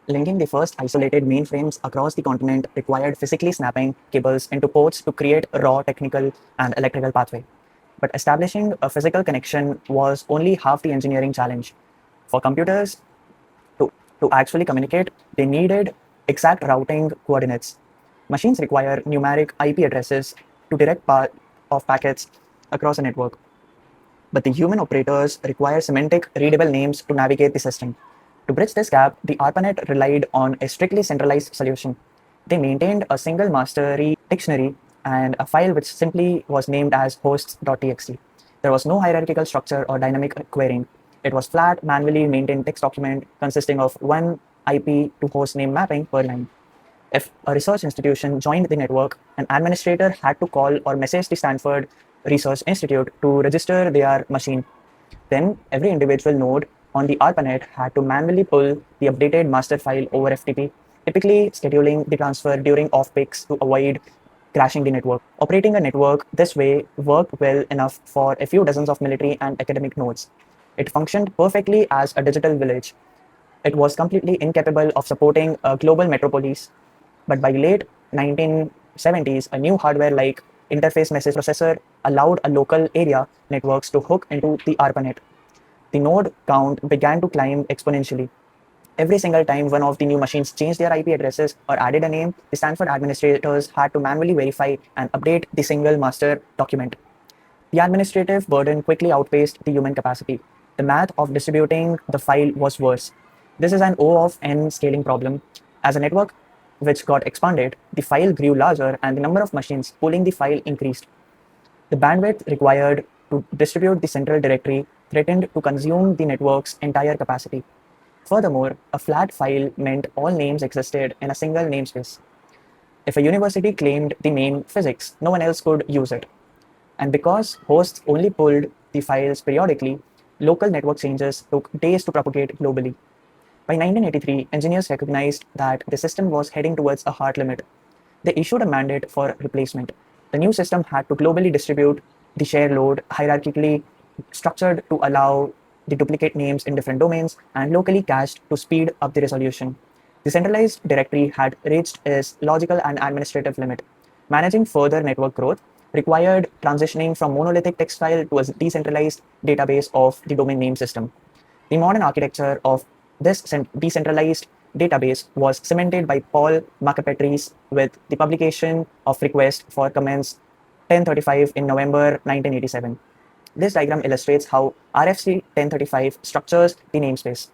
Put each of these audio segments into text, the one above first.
Linking the first isolated mainframes across the continent required physically snapping cables into ports to create a raw technical and electrical pathway. But establishing a physical connection was only half the engineering challenge. For computers to, to actually communicate, they needed exact routing coordinates. Machines require numeric IP addresses to direct path of packets across a network. But the human operators require semantic readable names to navigate the system. To bridge this gap, the ARPANET relied on a strictly centralized solution. They maintained a single mastery dictionary and a file which simply was named as hosts.txt. There was no hierarchical structure or dynamic querying. It was flat, manually maintained text document consisting of one IP to host name mapping per line. If a research institution joined the network, an administrator had to call or message the Stanford Research Institute to register their machine. Then every individual node on the ARPANET had to manually pull the updated master file over FTP, typically scheduling the transfer during off peaks to avoid crashing the network. Operating a network this way worked well enough for a few dozens of military and academic nodes. It functioned perfectly as a digital village. It was completely incapable of supporting a global metropolis, but by late 1970s, a new hardware like interface message processor allowed a local area networks to hook into the ARPANET. The node count began to climb exponentially. Every single time one of the new machines changed their IP addresses or added a name, the Stanford administrators had to manually verify and update the single master document. The administrative burden quickly outpaced the human capacity. The math of distributing the file was worse. This is an O of n scaling problem. As a network which got expanded, the file grew larger and the number of machines pulling the file increased. The bandwidth required to distribute the central directory threatened to consume the network's entire capacity. Furthermore, a flat file meant all names existed in a single namespace. If a university claimed the name physics, no one else could use it. And because hosts only pulled the files periodically, local network changes took days to propagate globally. By 1983, engineers recognized that the system was heading towards a hard limit. They issued a mandate for replacement. The new system had to globally distribute the share load hierarchically structured to allow the duplicate names in different domains and locally cached to speed up the resolution. The centralized directory had reached its logical and administrative limit. Managing further network growth required transitioning from monolithic text file to a decentralized database of the domain name system. The modern architecture of this decentralized database was cemented by Paul McApetris with the publication of request for comments 1035 in November 1987. This diagram illustrates how RFC 1035 structures the namespace.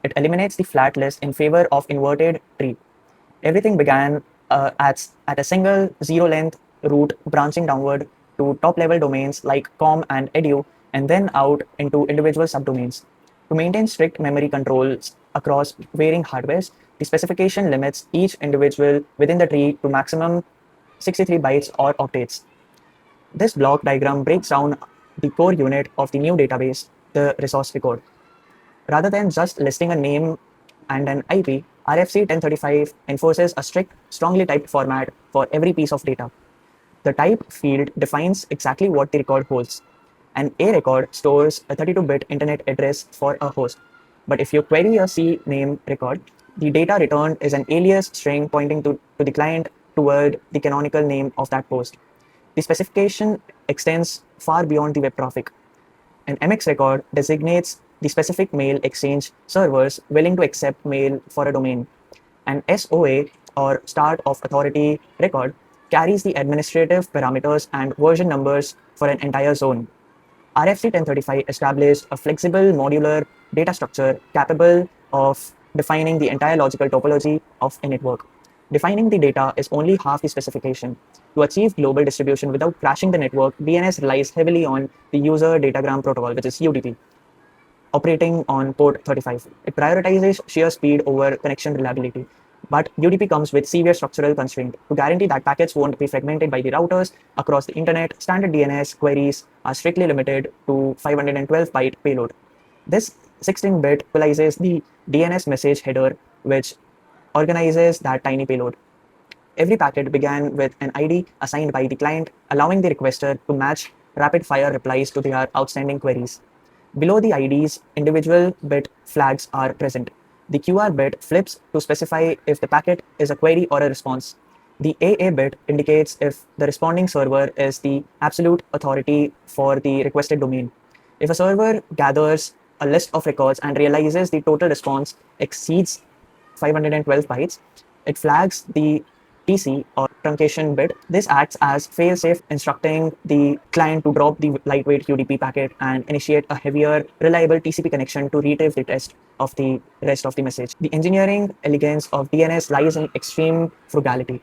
It eliminates the flat list in favor of inverted tree. Everything began at a single zero-length route branching downward to top-level domains like com and edu, and then out into individual subdomains. To maintain strict memory controls across varying hardwares, the specification limits each individual within the tree to maximum 63 bytes or octets. This block diagram breaks down the core unit of the new database, the resource record. Rather than just listing a name and an IP, RFC 1035 enforces a strict, strongly typed format for every piece of data. The type field defines exactly what the record holds. An A record stores a 32-bit internet address for a host. But if you query a C name record, the data returned is an alias string pointing to the client toward the canonical name of that host. The specification extends far beyond the web traffic. An MX record designates the specific mail exchange servers willing to accept mail for a domain. An SOA, or Start of Authority record, carries the administrative parameters and version numbers for an entire zone. RFC 1035 established a flexible modular data structure capable of defining the entire logical topology of a network. Defining the data is only half the specification. To achieve global distribution without crashing the network, DNS relies heavily on the user datagram protocol, which is UDP, operating on port 35. It prioritizes sheer speed over connection reliability. But UDP comes with severe structural constraint. To guarantee that packets won't be fragmented by the routers across the internet, standard DNS queries are strictly limited to 512-byte payload. This 16-bit equalizes the DNS message header, which organizes that tiny payload. Every packet began with an ID assigned by the client, allowing the requester to match rapid-fire replies to their outstanding queries. Below the IDs, individual bit flags are present. The QR bit flips to specify if the packet is a query or a response. The AA bit indicates if the responding server is the absolute authority for the requested domain. If a server gathers a list of records and realizes the total response exceeds 512 bytes, it flags the TC or truncation bit. This acts as failsafe, instructing the client to drop the lightweight UDP packet and initiate a heavier, reliable TCP connection to retrieve the rest of the message. The engineering elegance of DNS lies in extreme frugality.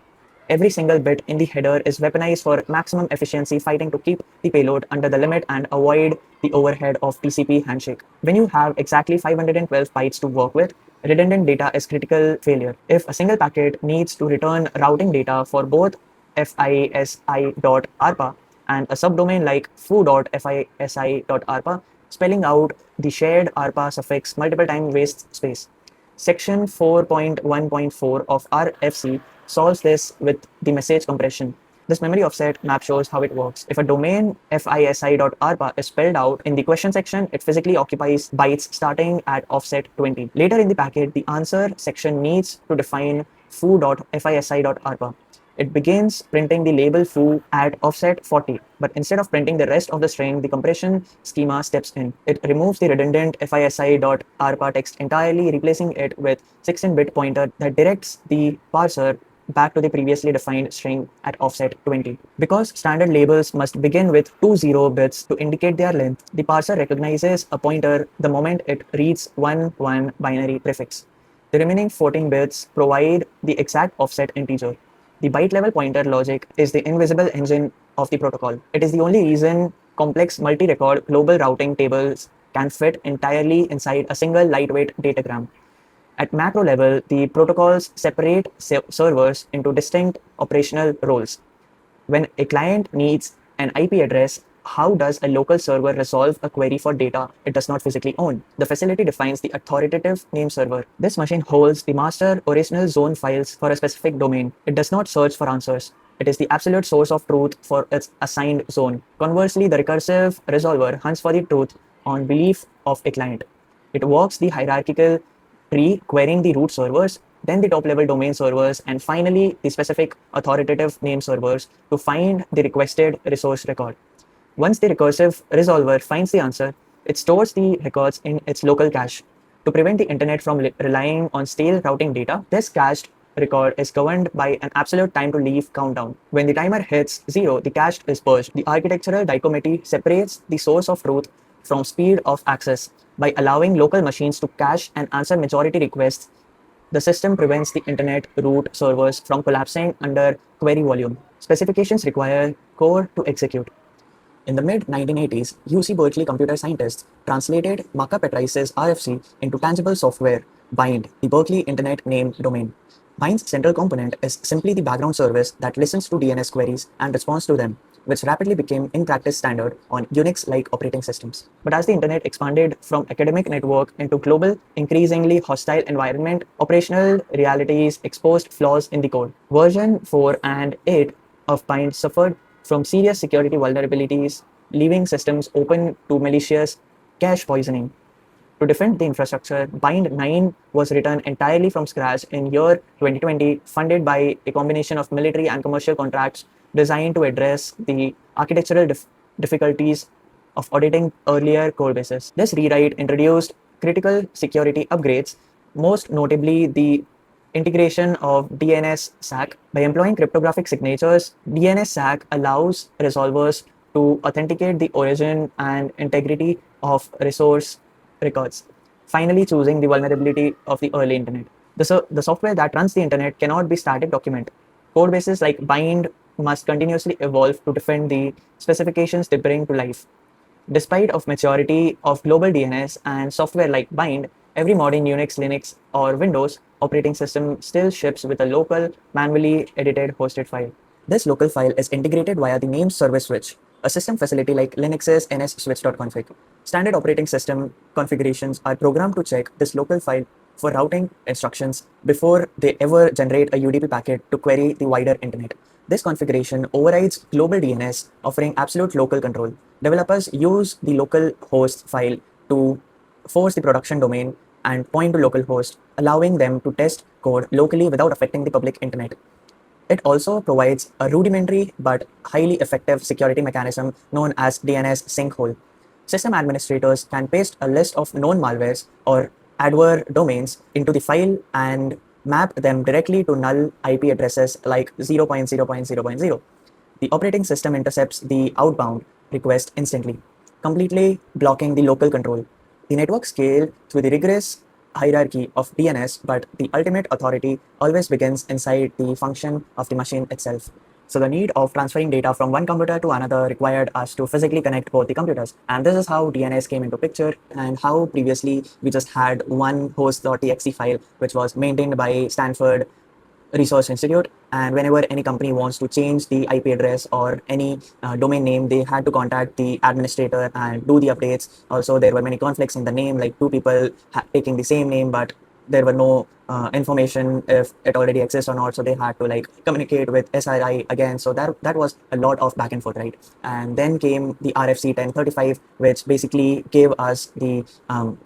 Every single bit in the header is weaponized for maximum efficiency, fighting to keep the payload under the limit and avoid the overhead of TCP handshake. When you have exactly 512 bytes to work with, redundant data is critical failure. If a single packet needs to return routing data for both fisi.arpa and a subdomain like foo.fisi.arpa, spelling out the shared ARPA suffix multiple times wastes space. Section 4.1.4 of RFC solves this with the message compression. This memory offset map shows how it works. If a domain fisi.arpa is spelled out in the question section, it physically occupies bytes starting at offset 20. Later in the packet, the answer section needs to define foo.fisi.arpa. It begins printing the label foo at offset 40, but instead of printing the rest of the string, the compression schema steps in. It removes the redundant fisi.arpa text entirely, replacing it with 16-bit pointer that directs the parser back to the previously defined string at offset 20. Because standard labels must begin with 20 bits to indicate their length, the parser recognizes a pointer the moment it reads one binary prefix. The remaining 14 bits provide the exact offset integer. The byte-level pointer logic is the invisible engine of the protocol. It is the only reason complex multi-record global routing tables can fit entirely inside a single lightweight datagram. At macro level, the protocols separate servers into distinct operational roles. When a client needs an IP address, how does a local server resolve a query for data it does not physically own? The facility defines the authoritative name server. This machine holds the master original zone files for a specific domain. It does not search for answers. It is the absolute source of truth for its assigned zone. Conversely, the recursive resolver hunts for the truth on belief of a client. It walks the hierarchical tree, querying the root servers, then the top level domain servers, and finally the specific authoritative name servers to find the requested resource record. Once the recursive resolver finds the answer, it stores the records in its local cache. To prevent the internet from relying on stale routing data, this cached record is governed by an absolute time to leave countdown. When the timer hits 0, the cache is purged. The architectural dichotomy separates the source of truth from speed of access. By allowing local machines to cache and answer majority requests, the system prevents the internet root servers from collapsing under query volume. Specifications require code to execute. In the mid-1980s, UC Berkeley computer scientists translated Markup Petrice's RFC into tangible software, BIND, the Berkeley Internet Name Domain. BIND's central component is simply the background service that listens to DNS queries and responds to them, which rapidly became in practice standard on Unix-like operating systems. But as the internet expanded from academic network into global, increasingly hostile environment, operational realities exposed flaws in the code. Version 4 and 8 of BIND suffered from serious security vulnerabilities, leaving systems open to malicious cache poisoning. To defend the infrastructure, BIND 9 was written entirely from scratch in year 2020, funded by a combination of military and commercial contracts designed to address the architectural difficulties of auditing earlier code bases. This rewrite introduced critical security upgrades, most notably the integration of DNS SAC. By employing cryptographic signatures, DNS SAC allows resolvers to authenticate the origin and integrity of resource records, finally choosing the vulnerability of the early internet. The software that runs the internet cannot be static document. Code bases like BIND must continuously evolve to defend the specifications they bring to life. Despite of maturity of global DNS and software like BIND, every modern Unix, Linux, or Windows operating system still ships with a local, manually edited hosted file. This local file is integrated via the name service switch, a system facility like Linux's nsswitch.config. Standard operating system configurations are programmed to check this local file for routing instructions before they ever generate a UDP packet to query the wider internet. This configuration overrides global DNS, offering absolute local control. Developers use the local host file to force the production domain and point to localhost, allowing them to test code locally without affecting the public internet. It also provides a rudimentary but highly effective security mechanism known as DNS sinkhole. System administrators can paste a list of known malwares or adware domains into the file and map them directly to null IP addresses like 0.0.0.0. The operating system intercepts the outbound request instantly, completely blocking the local control. The network scaled through the rigorous hierarchy of DNS, but the ultimate authority always begins inside the function of the machine itself. So the need of transferring data from one computer to another required us to physically connect both the computers. And this is how DNS came into picture, and how previously we just had one host.txt file, which was maintained by Stanford Research Institute, and whenever any company wants to change the IP address or any domain name, they had to contact the administrator and do the updates. Also, there were many conflicts in the name, like two people taking the same name, but there were no information if it already exists or not, so they had to like communicate with SRI again. So that was a lot of back and forth, right? And then came the RFC 1035, which basically gave us the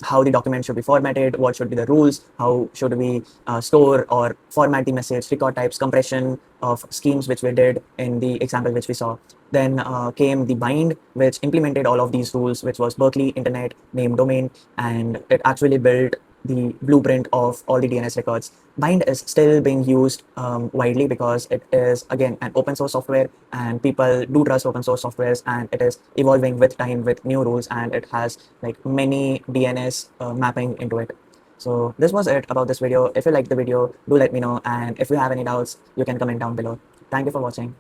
how the document should be formatted, what should be the rules, how should we store or format the message, record types, compression of schemes, which we did in the example which we saw. Then came the bind, which implemented all of these rules, which was Berkeley Internet Name Domain, and it actually built the blueprint of all the DNS records. Bind is still being used widely because it is, again, an open source software, and people do trust open source softwares, and it is evolving with time with new rules, and it has like many DNS mapping into it. So this was it about this video. If you liked the video, do let me know, and if you have any doubts, you can comment down below. Thank you for watching.